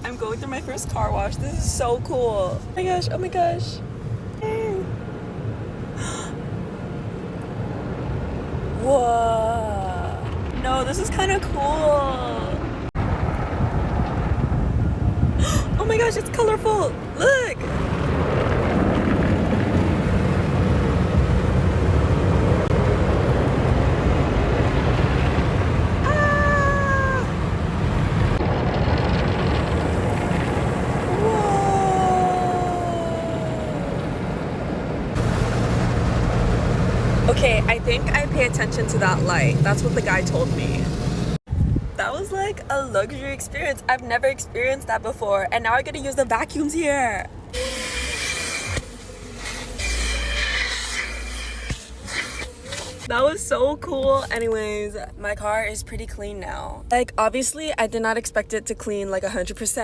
I'm going through my first car wash. This is so cool. Oh my gosh, oh my gosh. Whoa. No, this is kind of cool. Oh my gosh, it's colorful. Look. Okay, I think I pay attention to that light. That's what the guy told me. That was like a luxury experience. I've never experienced that before. And now I get to use the vacuums here. That was so cool. Anyways, my car is pretty clean now. Like, obviously, I did not expect it to clean like 100%.